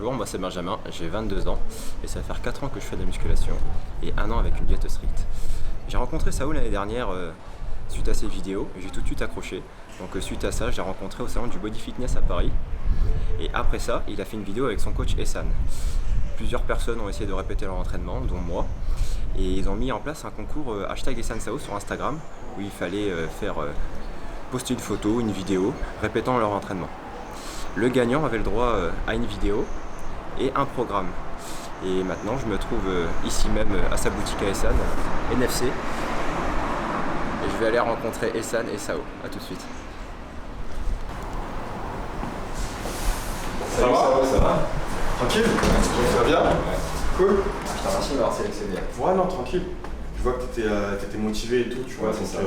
Bonjour, moi c'est Benjamin, j'ai 22 ans et ça va faire 4 ans que je fais de la musculation et 1 an avec une diète stricte. J'ai rencontré Saoul l'année dernière suite à ses vidéos et j'ai tout de suite accroché. Donc suite à ça, j'ai rencontré au salon du Body Fitness à Paris et après ça, il a fait une vidéo avec son coach Essan. Plusieurs personnes ont essayé de répéter leur entraînement, dont moi, et ils ont mis en place un concours #EssanSao sur Instagram où il fallait poster une photo, une vidéo répétant leur entraînement. Le gagnant avait le droit à une vidéo et un programme. Et maintenant, je me trouve ici même à sa boutique à Essan, NFC. Et je vais aller rencontrer Essan et Sao. A tout de suite. Salut, ça va? Tranquille? Ça va bien? Ouais. Cool. Je te remercie de m'avoir sélectionné. Ouais, non, tranquille. Je vois que t'étais motivé et tout, tu vois. Ouais, c'est ça.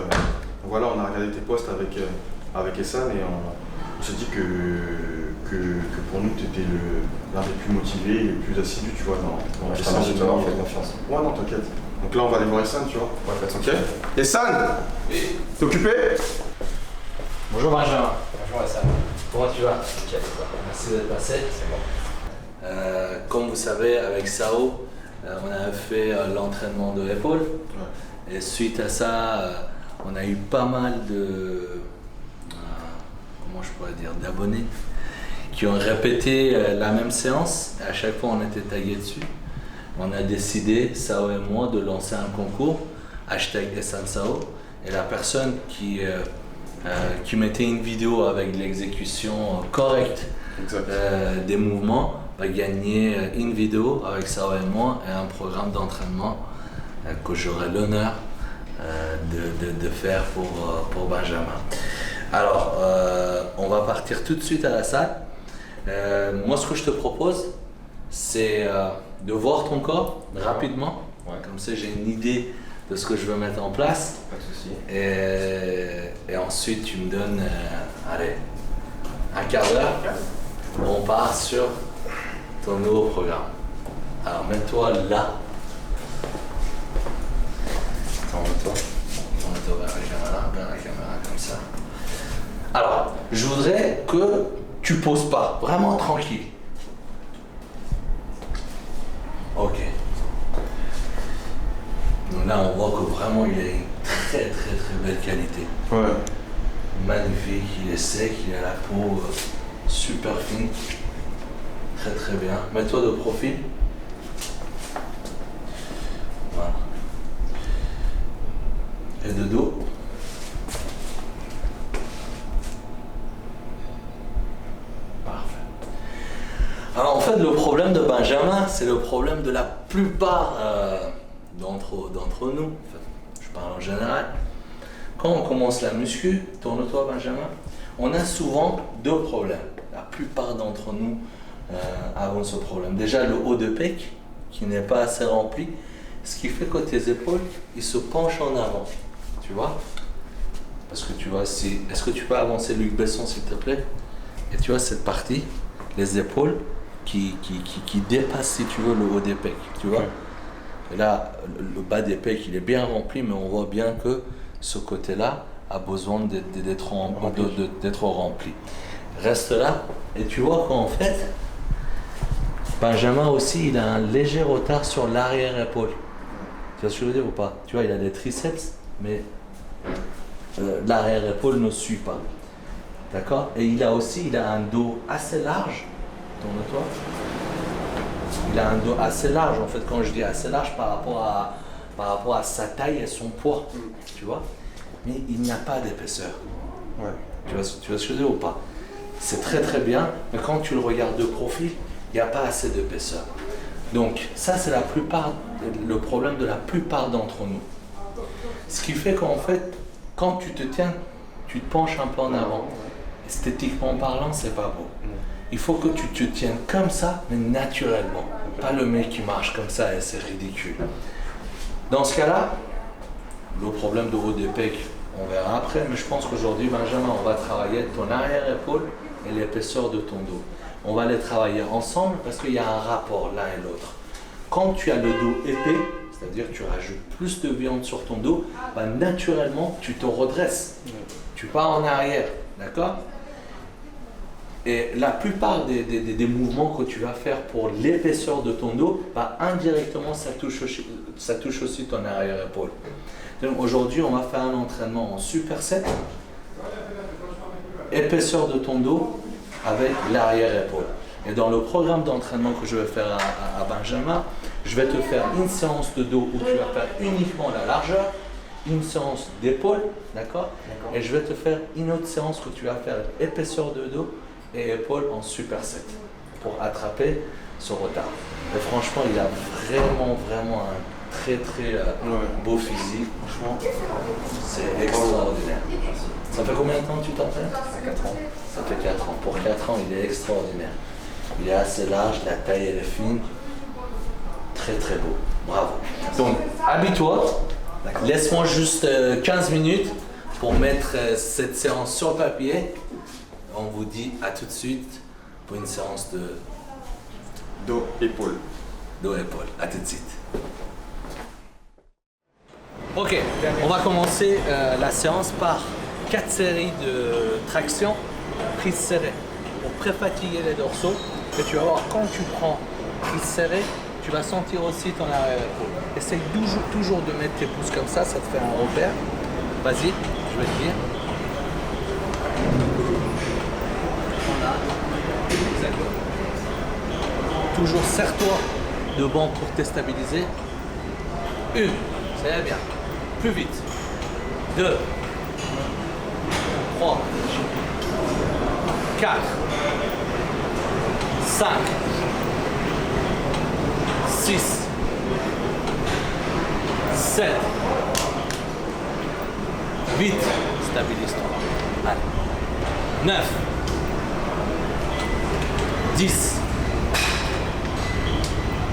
Voilà, on a regardé tes posts avec Essan et on s'est dit que pour nous, t'étais l'un des plus motivés et les plus assidus, tu vois, dans Je te remercie de m'avoir fait confiance. Ouais, non, t'inquiète. Donc là, on va aller voir Essan, tu vois. Ouais, faites Ok? Essan! Oui. T'es occupé? Bonjour Benjamin, Bonjour Essan. comment tu vas? Nickel. Merci d'être passé. C'est bon. Comme vous savez, avec Sao, on a fait l'entraînement de l'épaule. Ouais. Et suite à ça, on a eu pas mal de, comment je pourrais dire, d'abonnés qui ont répété la même séance. Et à chaque fois, on était tagué dessus. On a décidé, Sao et moi, de lancer un concours, #EssanSao. Et la personne qui mettait une vidéo avec l'exécution correcte des mouvements va gagner une vidéo avec Sao et moi et un programme d'entraînement que j'aurai l'honneur de faire pour Benjamin. Alors, on va partir tout de suite à la salle. Moi, ce que je te propose, c'est de voir ton corps rapidement. Ouais. Comme ça, j'ai une idée de ce que je veux mettre en place. Pas de soucis. Et ensuite, tu me donnes, allez, un quart d'heure. On part sur ton nouveau programme. Alors, mets-toi là. Tourne-toi. Tourne-toi vers la caméra, comme ça. Alors, je voudrais que tu poses pas, vraiment tranquille. Ok. Donc là, on voit que vraiment, il a une très belle qualité. Ouais. Magnifique, il est sec, il a la peau super fine. Très bien. Mets-toi de profil. Voilà. Et de dos. Parfait. Alors en fait, le problème de Benjamin, c'est le problème de la plupart d'entre nous. En fait, je parle en général. Quand on commence la muscu, tourne-toi Benjamin, on a souvent deux problèmes. La plupart d'entre nous avons ce problème. Déjà le haut de pec qui n'est pas assez rempli, ce qui fait que tes épaules, ils se penchent en avant. Tu vois? Parce que tu vois, est-ce que tu peux avancer Luc Besson s'il te plaît? Et tu vois cette partie, les épaules qui dépassent si tu veux le haut des pecs. Tu vois? Ouais. Et là, le bas des pecs, il est bien rempli, mais on voit bien que ce côté-là a besoin d'être rempli. Reste là, et tu vois qu'en fait, Benjamin aussi, il a un léger retard sur l'arrière-épaule. Tu vois ce que je veux dire ou pas? Tu vois, il a des triceps, mais l'arrière-épaule ne suit pas. D'accord? Et il a un dos assez large. Tourne-toi. Il a un dos assez large, en fait, quand je dis assez large, par rapport à sa taille et son poids. Tu vois? Mais il n'y a pas d'épaisseur. Ouais. Tu vois ce que je veux dire ou pas? C'est très bien, mais quand tu le regardes de profil, il n'y a pas assez d'épaisseur. Donc ça, c'est le problème de la plupart d'entre nous. Ce qui fait qu'en fait, quand tu te tiens, tu te penches un peu en avant. Esthétiquement parlant, c'est pas beau. Il faut que tu te tiennes comme ça, mais naturellement. Pas le mec qui marche comme ça et c'est ridicule. Dans ce cas-là, le problème de haut des pecs, on verra après, mais je pense qu'aujourd'hui, Benjamin, on va travailler ton arrière-épaule et l'épaisseur de ton dos. On va les travailler ensemble parce qu'il y a un rapport l'un et l'autre. Quand tu as le dos épais, c'est-à-dire que tu rajoutes plus de viande sur ton dos, bah, naturellement, tu te redresses. Tu pars en arrière, d'accord? Et la plupart des mouvements que tu vas faire pour l'épaisseur de ton dos, bah, indirectement, ça touche aussi ton arrière-épaule. Donc aujourd'hui, on va faire un entraînement en superset, épaisseur de ton dos avec l'arrière-épaule. Et dans le programme d'entraînement que je vais faire à Benjamin, je vais te faire une séance de dos où tu vas faire uniquement la largeur, une séance d'épaule, d'accord? Et je vais te faire une autre séance où tu vas faire épaisseur de dos et épaules en superset pour attraper ce retard. Et franchement, il a vraiment un très beau physique. Franchement, c'est extraordinaire. Ça fait combien de temps que tu t'entraînes? Ça fait 4 ans. Ça fait 4 ans. Pour 4 ans, il est extraordinaire. Il est assez large, la taille elle est fine. Très beau. Bravo. Donc, habille-toi. Laisse-moi juste 15 minutes pour mettre cette séance sur papier. On vous dit à tout de suite pour une séance de dos-épaule. Dos-épaule. À tout de suite. Ok, on va commencer la séance par 4 séries de traction prise serrée pour préfatiguer les dorsaux. Et tu vas voir, quand tu prends prise serrée, tu vas sentir aussi ton arrière-épaule. Essaye toujours de mettre tes pouces comme ça te fait un repère. Vas-y, je vais te dire. Toujours serre-toi de banc pour te stabiliser. 1, c'est bien. Plus vite. 2, 3, 4, 5, 6, 7, 8, stabilise-toi. Allez. 9, 10,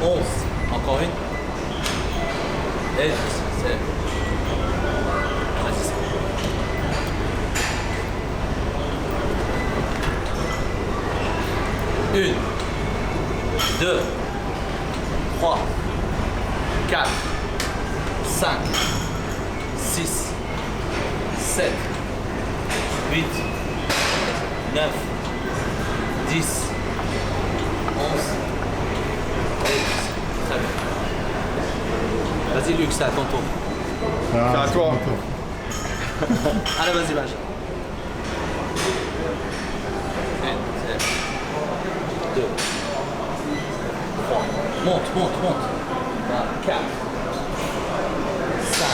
11, encore une. Et 10, c'est... Vas-y, c'est... 1, 2, 3, 4, 5, 6, 7, 8, 9, 10, 11, et 10. Très bien. Vas-y Luc, c'est à ton tour. C'est à toi. Allez, vas-y, Benjamin. 2, 3, monte. 4, 5,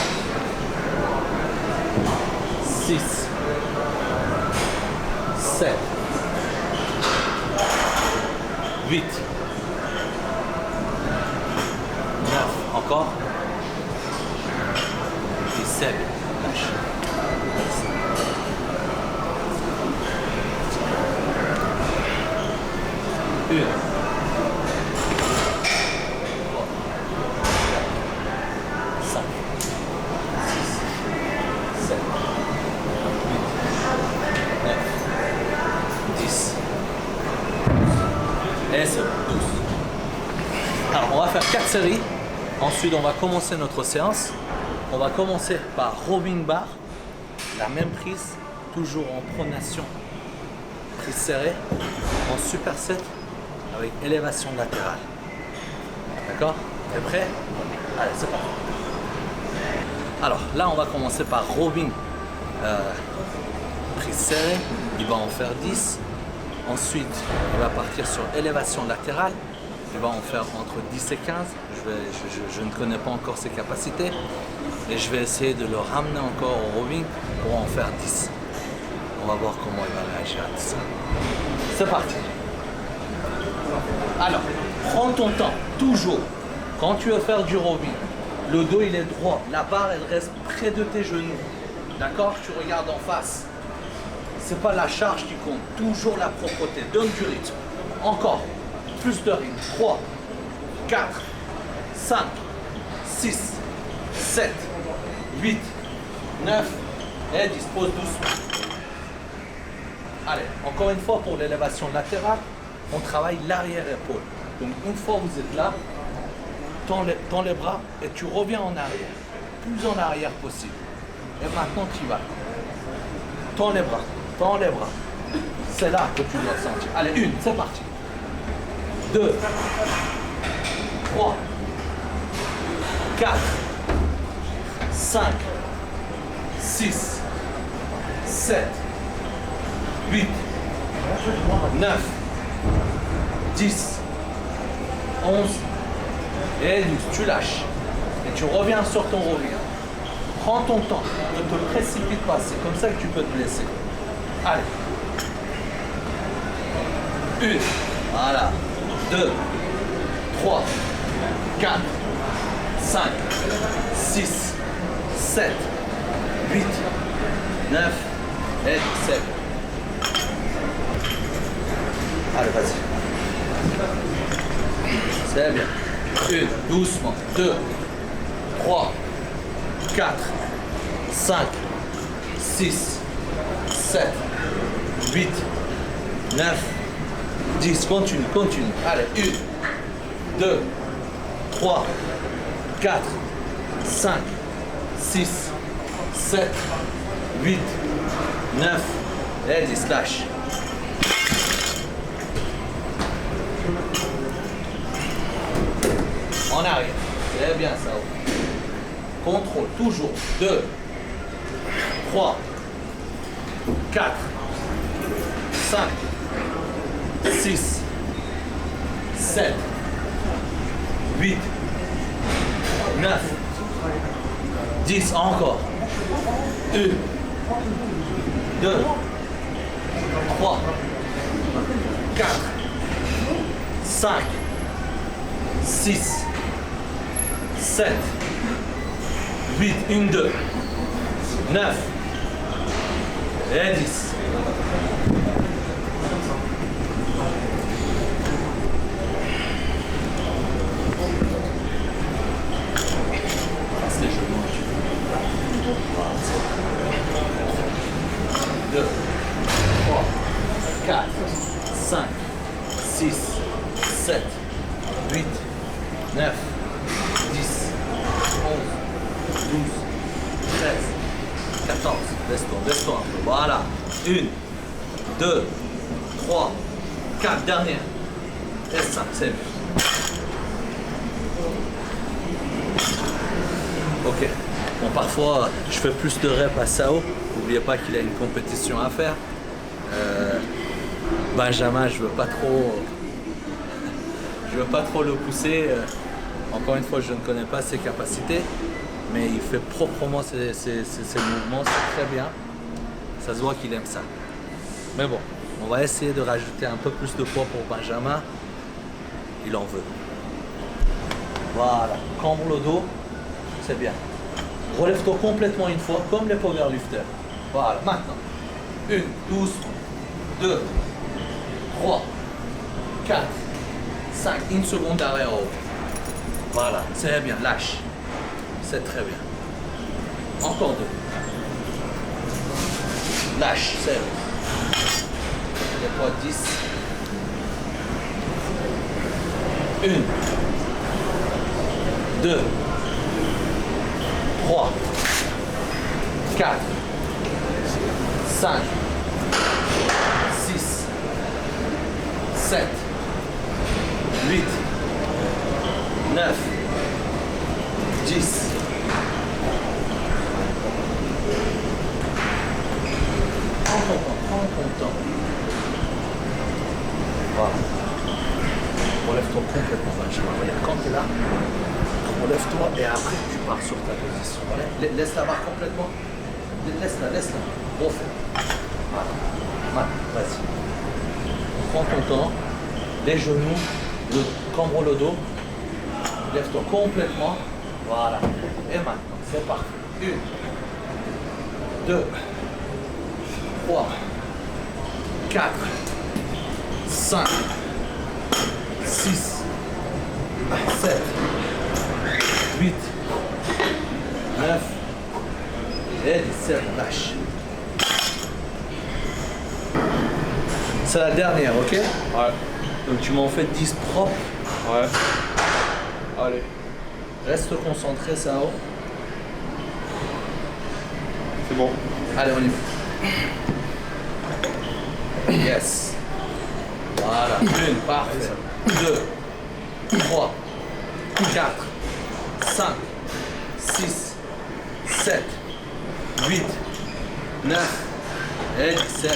6, 7, 8, 9, encore. 17, lâche. 1, 2, 5, 6, 7, 8, 9, 10. Et c'est bon, 12. Alors on va faire 4 séries. Ensuite on va commencer notre séance. On va commencer par rowing bar. La même prise, toujours en pronation. Prise serrée, en superset avec élévation latérale. D'accord? T'es prêt? Allez, c'est parti. Alors là, on va commencer par rowing. Prise serrée, il va en faire 10. Ensuite, il va partir sur élévation latérale. Il va en faire entre 10 et 15. Je ne connais pas encore ses capacités. Et je vais essayer de le ramener encore au rowing pour en faire 10. On va voir comment il va réagir à tout ça. C'est parti. Alors, prends ton temps, toujours. Quand tu veux faire du rowing, le dos il est droit, la barre elle reste près de tes genoux. D'accord? Tu regardes en face. C'est pas la charge qui compte, toujours la propreté. Donne du rythme. Encore. Plus de rythme. 3, 4, 5, 6, 7, 8, 9 et 10. Pose doucement. Allez, encore une fois pour l'élévation latérale, on travaille l'arrière-épaule. Donc une fois que vous êtes là, tends les bras et tu reviens en arrière. Plus en arrière possible. Et maintenant tu y vas. Tends les bras, C'est là que tu dois sentir. Allez, 1, c'est parti. 2, 3, 4, 5, 6, 7, 8, 9, 10, 11 et 12. Tu lâches. Et tu reviens sur ton revers. Prends ton temps. Ne te précipite pas. C'est comme ça que tu peux te blesser. Allez. 1. Voilà. 2, 3, 4, 5, 6, 7, 8, 9 et 7. Allez, vas-y. C'est bien. 1, doucement. 2, 3, 4, 5, 6, 7, 8, 9, 10. Continue, continue. Allez, 1, 2, 3, 4, 5, 6, 7, 8, 9 et 10. Lâche. En arrière. C'est bien ça. Contrôle, toujours. 2, 3, 4, 5, 6, 7, 8, 9, 10. Encore. 1, 2, 3, 4, 5, 6, 7, 8, 1, 2, 9 et 10. Passe les genoux. 2, 3, 4, 5, 6, 7, 8, 9, 10, 11, 12, 13, 14. Laisse-toi un peu. Voilà. 1, 2, 3, 4. Dernière. Et 5. C'est mieux. Ok. Bon, parfois, je fais plus de reps à Sao. N'oubliez pas qu'il a une compétition à faire. Benjamin, je veux pas trop le pousser. Encore une fois, je ne connais pas ses capacités, mais il fait proprement ses mouvements, c'est très bien. Ça se voit qu'il aime ça. Mais bon, on va essayer de rajouter un peu plus de poids pour Benjamin. Il en veut. Voilà, cambre le dos, c'est bien. Relève-toi complètement une fois, comme les powerlifters. Voilà, maintenant. 1, 12, 2, 3, 4, 5, une seconde derrière haut. Voilà, c'est bien, lâche. C'est très bien. Encore 2. Lâche, c'est bien. Les poids 10. 1, 2, 3, 4, 5, 6, 7, 8, 9, 10. Prends ton temps. Voilà. Relève-toi complètement, Benjamin. Regarde, quand tu es là, relève-toi et après tu pars sur ta position. Voilà. Laisse la barre complètement. Laisse-la. Refais. Voilà. Vas-y. Prends ton temps. Les genoux, cambre le dos. Lève-toi complètement. Voilà. Et maintenant, c'est parti. 1, 2, 3, 4, 5, 6, 7, 8, 9 et 17. Lâche. C'est la dernière, ok? Ouais. Donc tu m'en fais 10 propres. Ouais. Allez. Reste concentré, Sao. C'est bon. Allez, on y va. Yes. Voilà. 1, parfait. 2, 3, 4, 5, 6, 7, 8, 9 et 17.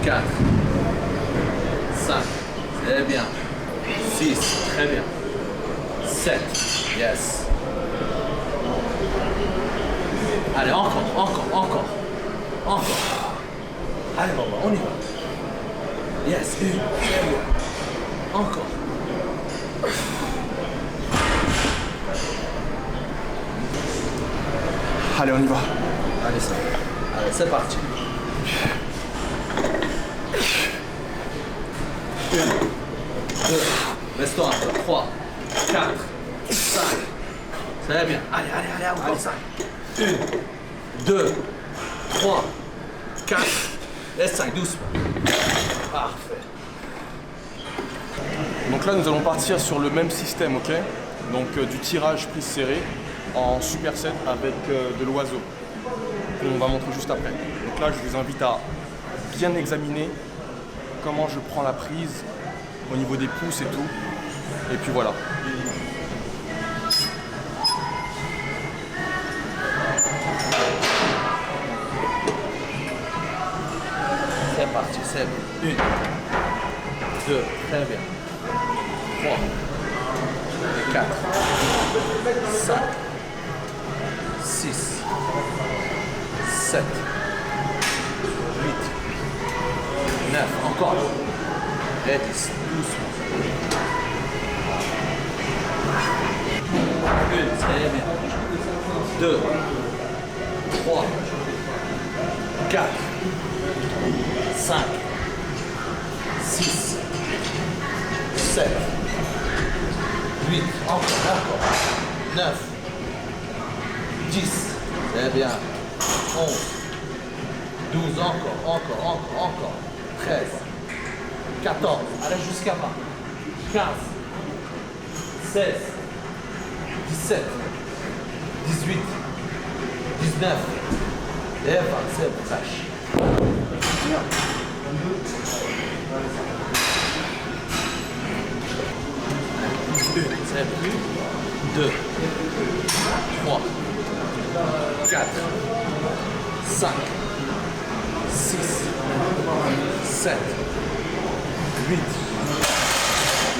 Quatre, 5, c'est bien. 6, très bien. 7, yes. Allez, encore. Allez, maman, on y va. Yes, 1, très bien. Encore. Allez, on y va. Allez, ça. Allez, c'est parti. 1, 2, restons un peu. 3, 4, 5. C'est bien. Allez, encore 5. 1, 2, 3, 4 et 5, doucement. Parfait. Donc là, nous allons partir sur le même système, ok? Donc du tirage prise serrée en superset avec de l'oiseau. On va montrer juste après. Donc là, je vous invite à bien examiner comment je prends la prise au niveau des pouces et tout. Et puis voilà. C'est parti, c'est bien. 1, 2, très bien. 3, 4, 5, 6, 7, 8, 9, encore. Et 10, doucement. 1, très bien. 2, 3, 4, 5, 6, 7, 8, encore, 9, 10, c'est bien, 11, 12, encore, 13, 14, allez jusqu'à 20, 15, 16, 17, 18, 19, et 20, c'est bon, lâche. C'est plus. 2, 3, 4, 5, 6, 7, 8,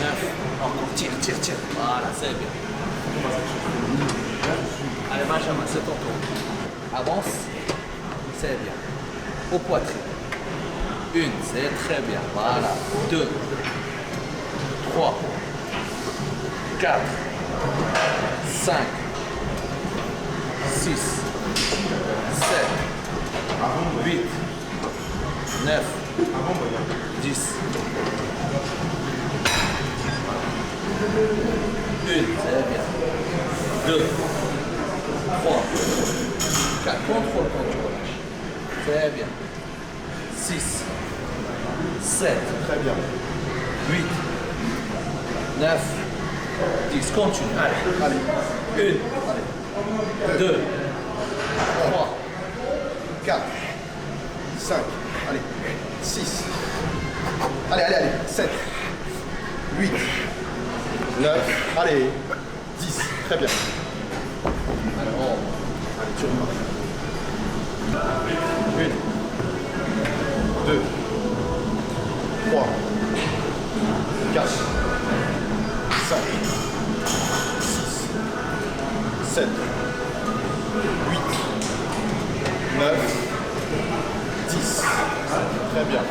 9. Encore, tire. Voilà, c'est bien. Allez, Benjamin, c'est ton tour. Avance. C'est bien. Au poitrine. 1, c'est très bien. Voilà. 2, 3, 4, 5, 6, 7, 8, 9, 10. 1, c'est bien. 2, 3, 4, contrôle. C'est bien. 6, 7, Très bien. 8, 9, 10. Continue. Allez. 1, 2, 3, 4, 5, allez, 6, allez, 7, 8, 9, allez, 10, très bien. alors, Allez, tu remarques. 1, 2, 3, 4, 5, 6, 7, 8, 9, 10. Très bien.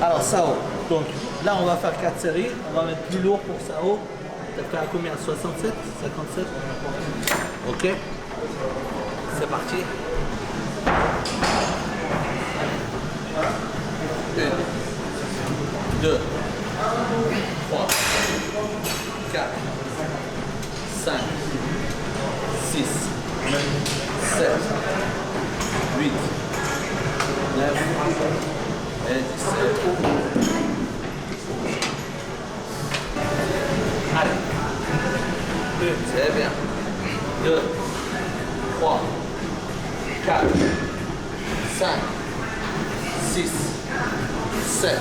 Alors, Sao, donc là on va faire 4 séries, on va mettre plus lourd pour Sao. T'as fait à combien? 67? 57? Ok. C'est parti. 1, 2, 3, 4, 5, 6, 7, 8, 9 et 17. C'est bien. 2, 3, 4, 5, 6, 7,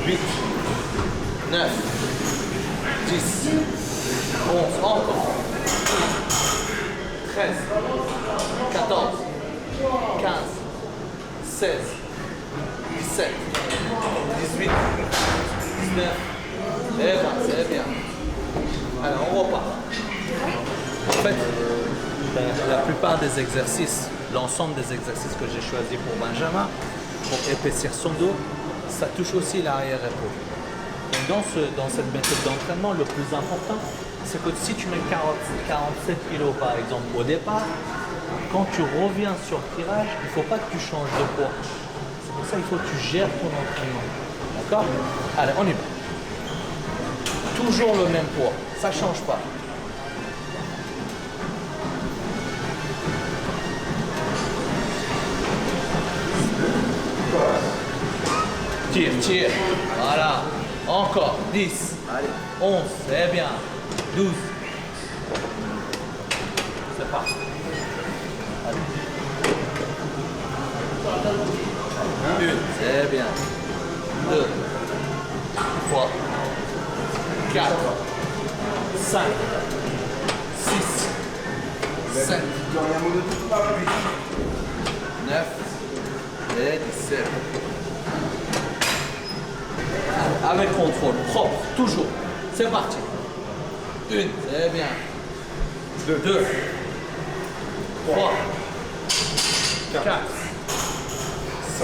8, 9, 10, 11, encore. 13, 14, 15, 16, 17, 18, 19, et 20, c'est bien. Alors on repart. En fait, la plupart des exercices, l'ensemble des exercices que j'ai choisis pour Benjamin, pour épaissir son dos, ça touche aussi l'arrière-épaule. Donc dans cette méthode d'entraînement, le plus important, c'est que si tu mets 47 kg par exemple au départ, quand tu reviens sur le tirage, il ne faut pas que tu changes de poids. C'est pour ça qu'il faut que tu gères ton entraînement. D'accord? Allez, on y va. Toujours le même poids, ça ne change pas. Tire, tire. Voilà. Encore. 10. Allez. 11. C'est bien. 12. C'est parti. Allez. 1. C'est bien. 2. 3. 4. 5. 6. 7. 9. Et 17. Avec contrôle, propre, toujours. C'est parti. 1, c'est bien. 2, 3, 4,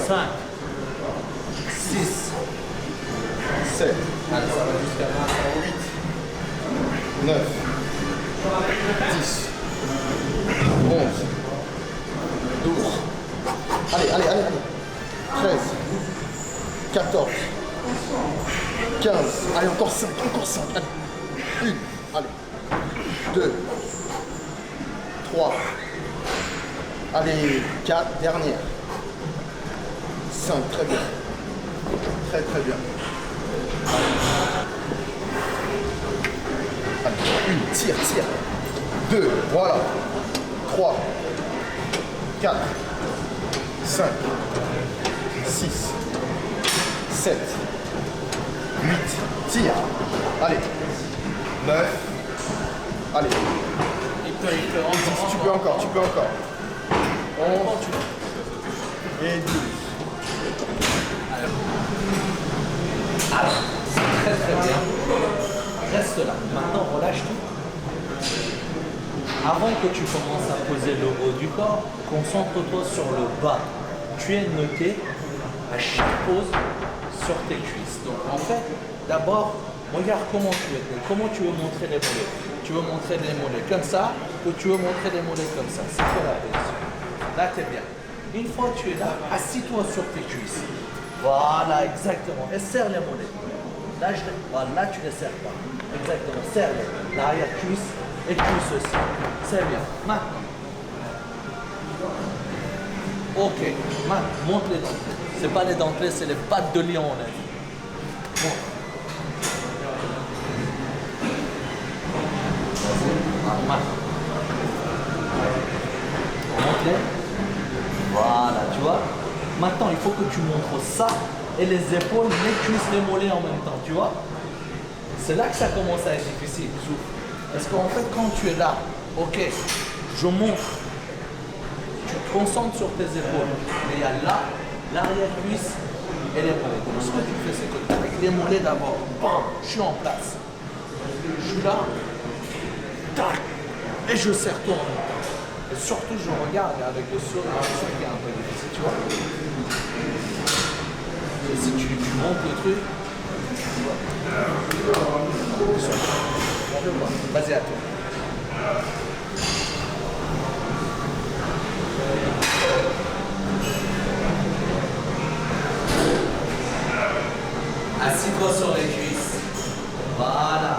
5, 6, 7, allez, ça va jusqu'à 8, 9, 10, 11, 12, allez, 13, 14, 15, allez, encore 5, allez, 1, allez, 2, 3, allez, 4, dernière, 5, très bien, très bien. Allez, 1, tire, 2, voilà, 3, 4, 5, 6, 7, 8, tire, allez, 9, allez, Il peut, 10, tu peux encore, 11, et 12. Alors, c'est très bien. Reste là. Maintenant, relâche tout. Avant que tu commences à poser le haut du corps, concentre-toi sur le bas. Tu es noté à chaque pose sur tes cuisses. Donc en fait, d'abord, regarde comment tu es. Comment tu veux montrer les mollets. Tu veux montrer les mollets comme ça ou tu veux montrer les mollets comme ça. C'est quoi la position? Là, tu es bien. Une fois que tu es là, assis-toi sur tes cuisses. Voilà, exactement. Et serre les mollets. Là, là, tu ne les serres pas. Exactement. Serre-les. L'arrière-cuisse et cuisse aussi. C'est bien. Maintenant. Ok. Maintenant, monte les dentelés. Ce n'est pas les dentelés, c'est les pattes de lion, on a dit. Monte. Vas-y. Maintenant. Monte-les. Voilà, tu vois. Maintenant, il faut que tu montres ça et les épaules, les cuisses, les mollets en même temps, tu vois. C'est là que ça commence à être difficile. Parce qu'en fait, quand tu es là, ok, je montre, tu te concentres sur tes épaules. Mais il y a là, l'arrière-cuisse et les mollets. Donc, ce que tu fais, c'est que avec les mollets d'abord, bam, je suis en place. Je suis là, tac, et je serre tout en même temps. Et surtout, je regarde avec le sourire, c'est ça qui est un peu difficile, tu vois. Et si tu montes le truc, vas-y à toi. Assis-toi sur les cuisses. Voilà.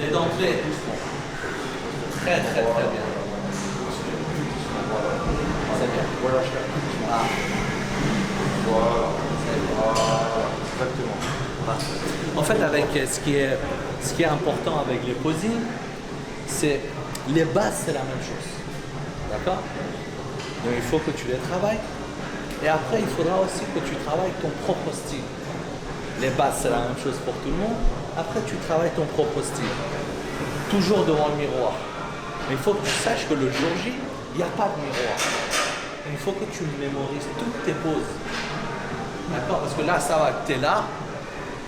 Les dentelés. Très bien. C'est bien. Voilà, Ah. voilà. C'est bien. Exactement. En fait, avec ce qui est important avec les posings, les bases, c'est la même chose. D'accord? Donc il faut que tu les travailles. Et après, il faudra aussi que tu travailles ton propre style. Les bases, c'est la même chose pour tout le monde. Après, tu travailles ton propre style. Toujours devant le miroir. Mais il faut que tu saches que le jour J, il n'y a pas de miroir. Il faut que tu mémorises toutes tes poses. D'accord? Parce que là, ça va, tu es là.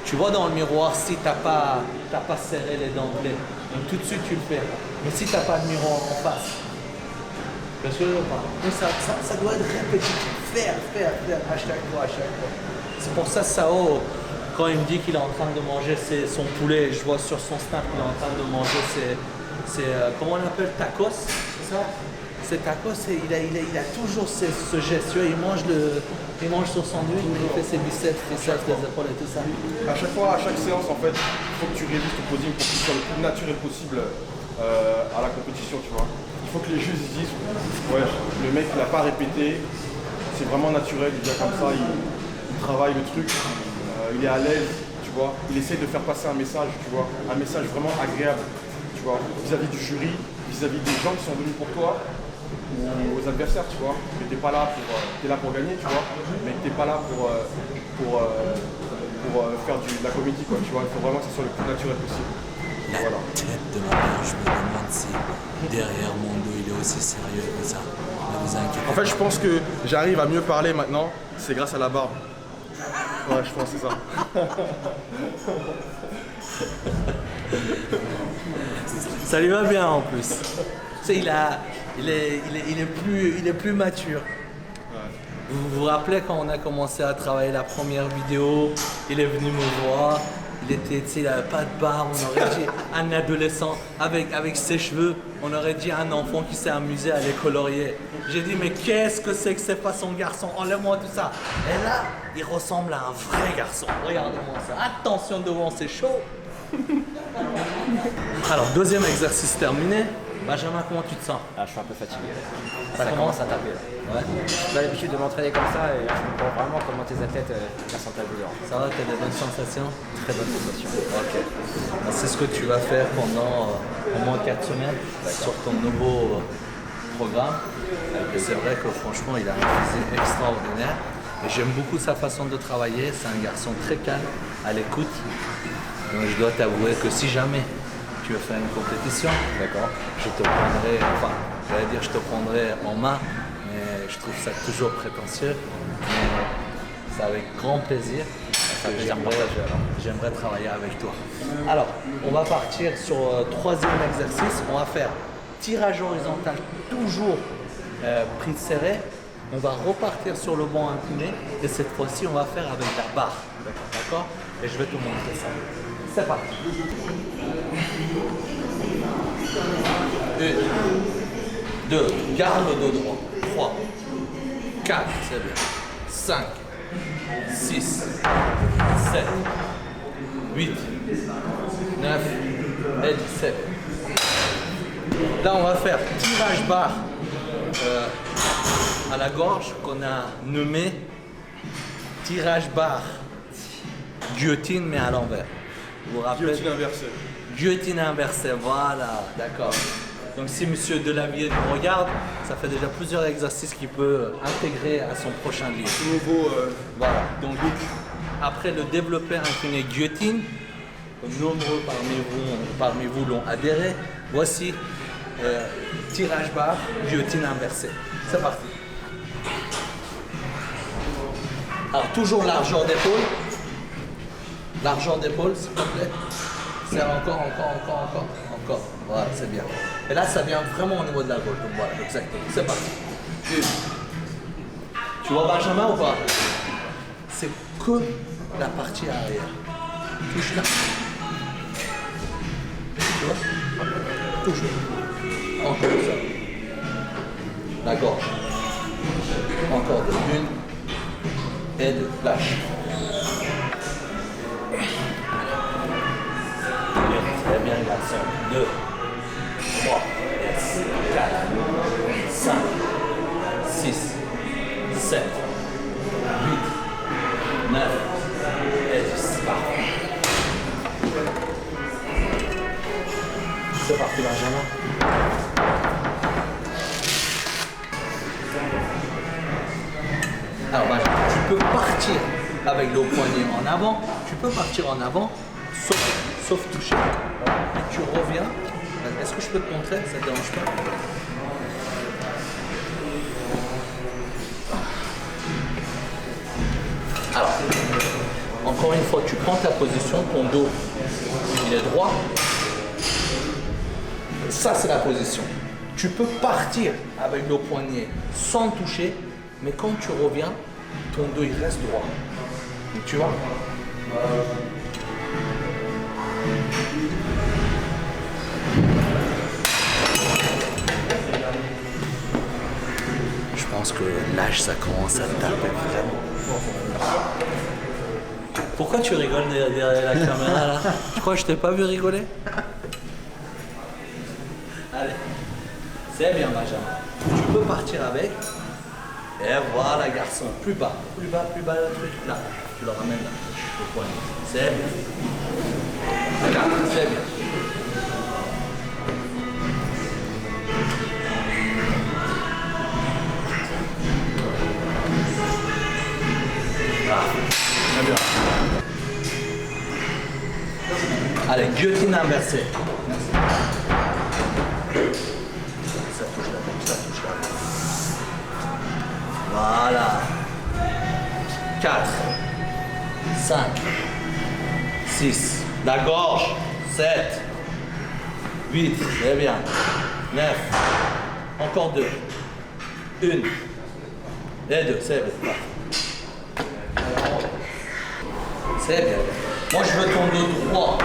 Tu vois dans le miroir si tu n'as pas serré les dentelés. Donc tout de suite, tu le fais. Mais si tu n'as pas de miroir en face. Parce que ça doit être répétitif. Faire à chaque fois. C'est pour ça, Sao, quand il me dit qu'il est en train de manger son poulet, je vois sur son snap qu'il est en train de manger comment on appelle, tacos, c'est ça? C'est tacos, et il a toujours ce geste, tu vois, il mange son sandwich, il fait ses biceps, les épaules et tout ça. À chaque fois, à chaque séance, en fait, il faut que tu révises ton posing pour qu'il soit le plus naturel possible à la compétition, tu vois. Il faut que les juges disent, ouais, le mec il n'a pas répété, c'est vraiment naturel, il vient comme ça, il travaille le truc, il est à l'aise, tu vois. Il essaie de faire passer un message, tu vois, un message vraiment agréable, tu vois, vis-à-vis du jury, vis-à-vis des gens qui sont venus pour toi, ou aux adversaires, tu vois. Que t'es pas là t'es là pour gagner, tu vois, mais que t'es pas là pour faire de la comédie, quoi, tu vois. Il faut vraiment que ce soit le plus naturel possible. La tête de ma mère, je me demande si derrière mon dos il est aussi sérieux que ça. Ne vous inquiétez pas. En fait, je pense que j'arrive à mieux parler maintenant, c'est grâce à la barbe. Ouais, je pense que c'est ça. Ça lui va bien en plus. Tu sais, il est plus mature. Vous vous rappelez quand on a commencé à travailler la première vidéo, il est venu me voir, il n'avait pas de barbe, on aurait dit un adolescent avec ses cheveux, on aurait dit un enfant qui s'est amusé à les colorier. J'ai dit mais qu'est-ce que c'est pas son garçon, enlève-moi tout ça. Et là, il ressemble à un vrai garçon, regardez-moi ça, attention devant, c'est chaud. Alors, deuxième exercice terminé. Benjamin, comment tu te sens? Ah, je suis un peu fatigué. Ça commence à taper là. Ouais. J'ai l'habitude de m'entraîner comme ça et je comprends vraiment comment tes athlètes la sentent à douleur. Ça va, tu as des bonnes sensations? Très bonne sensation. Ok. C'est ce que tu vas faire pendant au moins 4 semaines sur ton nouveau programme. Et c'est vrai que franchement, il a un physique extraordinaire. Et j'aime beaucoup sa façon de travailler. C'est un garçon très calme, à l'écoute. Donc je dois t'avouer que si jamais tu veux faire une compétition, d'accord, je te prendrai en main, mais je trouve ça toujours prétentieux. Mais c'est avec grand plaisir. J'aimerais travailler avec toi. Alors, on va partir sur le troisième exercice. On va faire tirage horizontal, toujours prise serrée. On va repartir sur le banc incliné et cette fois-ci, on va faire avec la barre. D'accord? Et je vais te montrer ça. C'est parti. 1, 2, garde le dos droit. 3, 4, c'est bien. 5, 6, 7, 8, 9 et 17. Là, on va faire tirage barre à la gorge qu'on a nommé tirage barre guillotine mais à l'envers. Vous vous rappelez? Guillotine inversée. Guillotine inversée, voilà, d'accord. Donc si monsieur Delavier nous regarde, ça fait déjà plusieurs exercices qu'il peut intégrer à son prochain livre. Nouveau. Voilà, donc après le développé incliné guillotine, nombreux parmi vous l'ont adhéré, voici tirage barre, guillotine inversée. C'est parti. Alors toujours largeur d'épaule. Largeur d'épaule, s'il te plaît. Serre encore. Voilà, c'est bien. Et là, ça vient vraiment au niveau de la gauche. Donc voilà, exactement. C'est parti. Tu vois Benjamin ou pas? C'est que la partie arrière. Touche là. Tu vois? Touche. Encore ça. La gorge. Encore de une et deux. Lâche. Très bien, garçon. 2, 3, 4, 5, 6, 7, 8, 9 et 10. Parfait. C'est parti, Benjamin. Alors, Benjamin, tu peux partir avec le poignet en avant. Tu peux partir en avant, sauf toucher. Et tu reviens. Est-ce que je peux te montrer? Ça te dérange pas? Alors, encore une fois, tu prends ta position, ton dos, il est droit. Ça, c'est la position. Tu peux partir avec le poignet sans toucher, mais quand tu reviens, ton dos, il reste droit. Donc, tu vois? Je pense que l'âge, ça commence à taper vraiment. Pourquoi tu rigoles derrière la caméra là? Tu crois que je t'ai pas vu rigoler? Allez, c'est bien Benjamin. Tu peux partir avec. Et voilà garçon, plus bas le truc là. Tu le ramènes là, le poignet. C'est bien. Regarde, c'est bien. Très bien. Allez, guillotine inversée. Ça touche la tête, ça touche la tête. Voilà. 4, 5, 6. La gorge. 7, 8. C'est bien. 9. Encore 2. 1. Et 2. C'est bien. C'est bien. Moi, je veux ton dos droit.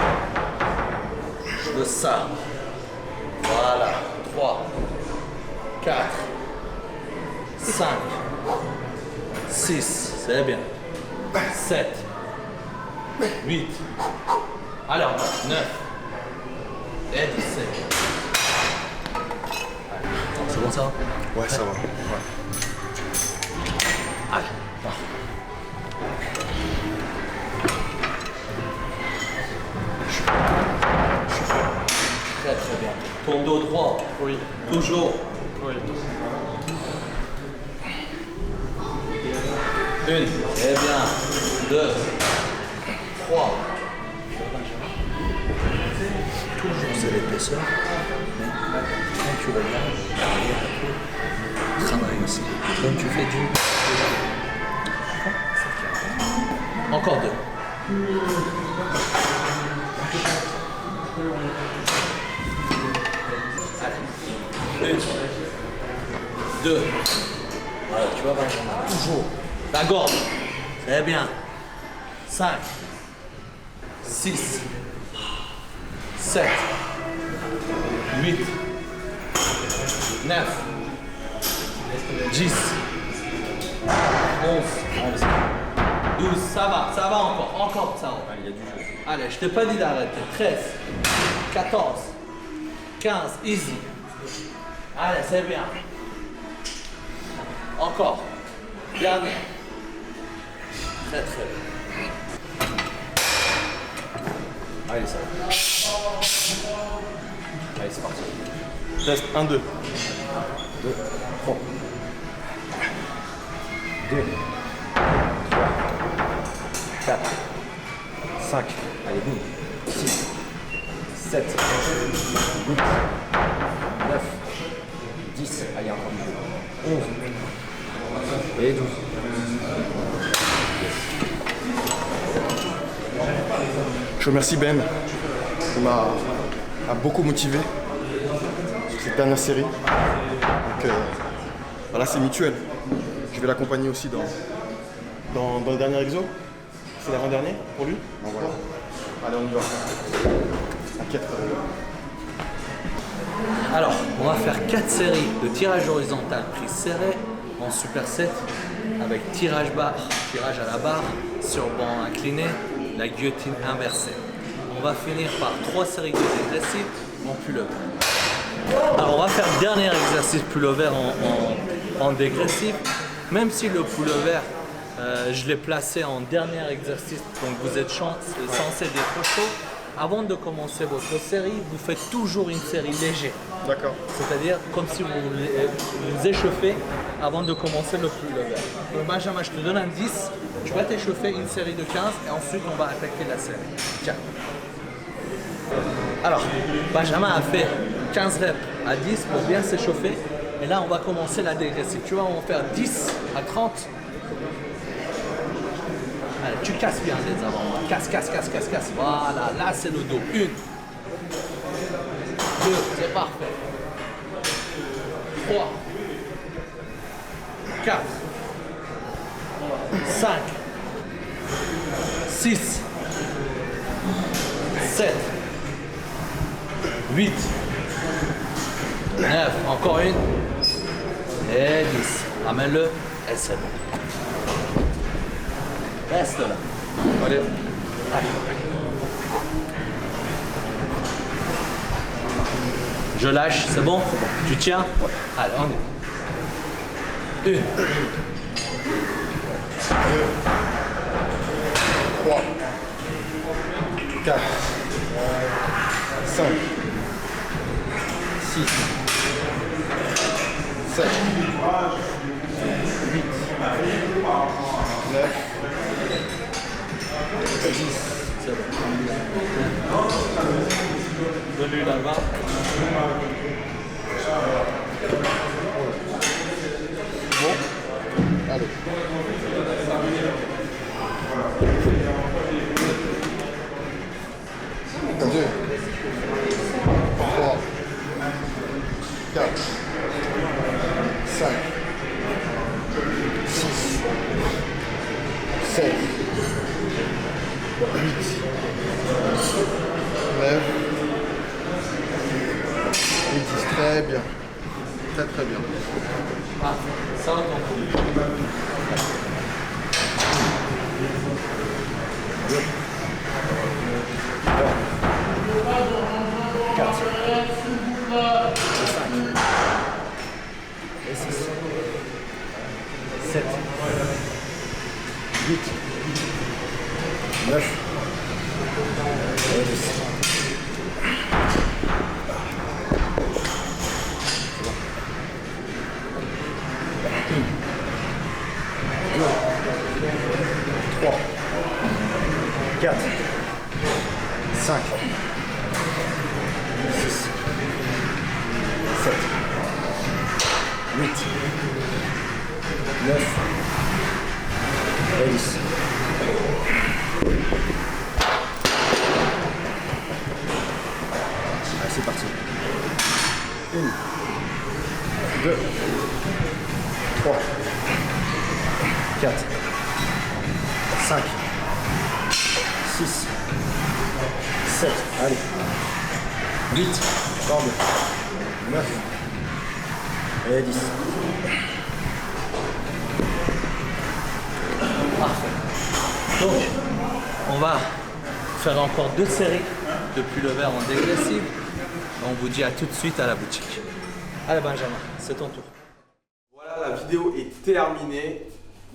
Je veux ça. Voilà. 3, 4, 5, 6. C'est bien. 7, 8. Alors, 9. Et 10. C'est bon ça? Ouais, ça va. Ouais. Allez. Très très bien. Ton dos droit. Oui. Toujours. Oui. 1. Très bien. 2. 3. Toujours c'est l'épaisseur. Mais quand tu regardes, derrière un peu, travaille aussi. Donc tu fais du. Encore 2. Allez. 1, 2. Voilà, tu vas Benjamin. Toujours. La gorge. Très bien. 5, 6, 7, 8, 9, 10, 11, 12. Ça va encore, ça va. Il y a du jeu. Allez, je t'ai pas dit d'arrêter. 13, 14, 15, easy. Allez, c'est bien. Encore. Dernier. Très très bien. Allez, ça va. Allez, c'est parti. Reste 1, 2. 2, 3. 2, 3, 4, 5. Allez, boum. 6, 7, 8, 9, 10. Allez, encore mieux. 11 et 12. Je remercie Ben. Il m'a beaucoup motivé sur cette dernière série. Donc voilà, c'est mutuel. Je vais l'accompagner aussi dans le dernier exo. C'est l'avant-dernier pour lui. Donc voilà. Allez, on y va. T'inquiète. Alors, on va faire 4 séries de tirage horizontal prise serré en superset avec tirage barre, tirage à la barre, sur banc incliné, la guillotine inversée. On va finir par 3 séries de dégressifs en pullover. Alors, on va faire le dernier exercice pullover en dégressif, même si le pullover, je l'ai placé en dernier exercice, donc vous êtes censé d'être chaud. avant de commencer votre série, vous faites toujours une série légère. D'accord. C'est-à-dire comme si vous échauffez avant de commencer le lever. Donc Benjamin, je te donne un 10, tu vas t'échauffer une série de 15 et ensuite on va attaquer la série. Tiens. Alors, Benjamin a fait 15 reps à 10 pour bien s'échauffer. Et là, on va commencer la dégressive. Tu vois, on va faire 10 à 30. Allez, tu casses bien les avant. Casse. Voilà, là c'est le dos. 1, 2, c'est parfait. 3, 4, 5, 6, 7, 8, 9, encore une. Et 10. Ramène-le. Et c'est bon. Reste là. Allez. Je lâche, c'est bon? Tu tiens? Allez, on est. 1, 3, 4, 5, 6, 7, 8, 9, 10. C'est bon. Donne-lui la main. Bon. Allez. 2, 3, 4, 5, 6, 7, 8, 9 et 10. Très bien. Très bien. Ah, ça va ton coup. 4 et 5 et 6 7 8 9 et 10. 3, 4, 5, 6, 7, 8, 9 et 10. Allez, c'est parti. 1, 2, 3, 4, 5, 6, 7, allez, 8, pardon, 9 et 10. Parfait. Donc, on va faire encore 2 séries depuis le verre en dégressive. On vous dit à tout de suite à la boutique. Allez Benjamin, c'est ton tour. Voilà, la vidéo est terminée.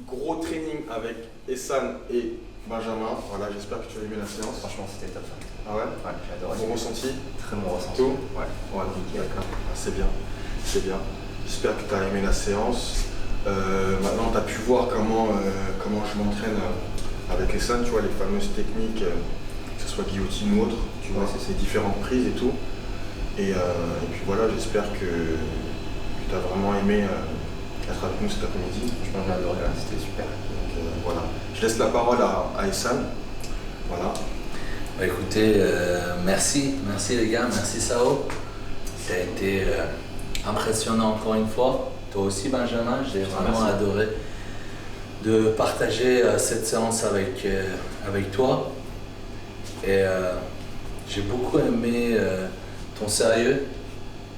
Gros training avec Essan et Benjamin. Voilà, j'espère que tu as aimé la séance. Franchement, c'était top. Ah ouais? Ouais, j'ai adoré. Bon ressenti? Très bon ressenti. Tout? Ouais. Ouais, d'accord. Ah, c'est bien. C'est bien. J'espère que tu as aimé la séance. Maintenant, tu as pu voir comment je m'entraîne avec Essan, tu vois, les fameuses techniques, que ce soit guillotine ou autre, tu vois, c'est ces différentes prises et tout. Et puis voilà, j'espère que tu as vraiment aimé être avec nous cet après-midi. Je pense que j'ai adoré, c'était super. Donc voilà. Je laisse la parole à Essan. Voilà. Bah, écoutez, merci les gars, merci Sao. Ça a été impressionnant encore une fois. Toi aussi Benjamin, j'ai vraiment adoré de partager cette séance avec toi. Et j'ai beaucoup aimé ton sérieux.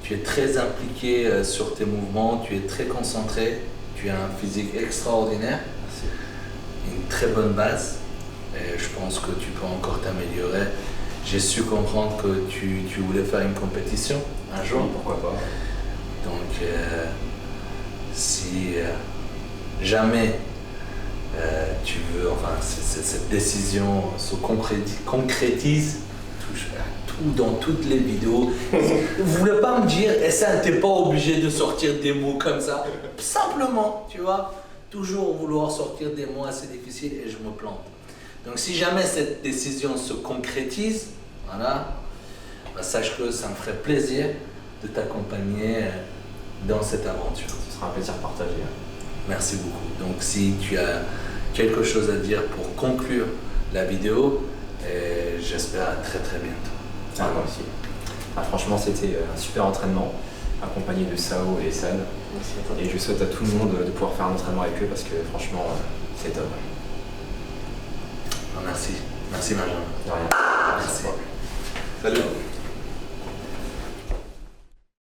Tu es très impliqué sur tes mouvements, tu es très concentré, tu as un physique extraordinaire, une très bonne base. Et je pense que tu peux encore t'améliorer. J'ai su comprendre que tu voulais faire une compétition un jour. Pourquoi pas. Donc, si jamais tu veux, enfin, cette décision se concrétise, touche à tout dans toutes les vidéos. Vous voulez pas me dire, et ça, t'es pas obligé de sortir des mots comme ça. Simplement, tu vois, toujours vouloir sortir des mots assez difficiles et je me plante. Donc si jamais cette décision se concrétise, voilà, bah, sache que ça me ferait plaisir de t'accompagner dans cette aventure. Ce sera un plaisir partagé. Merci beaucoup. Donc si tu as quelque chose à dire pour conclure la vidéo, et j'espère à très très bientôt. Moi aussi. Franchement, c'était un super entraînement, accompagné de Sao et San. Et je souhaite à tout le monde de pouvoir faire un entraînement avec eux parce que franchement, c'est top. Merci. Merci Benjamin. De rien. Merci. Salut.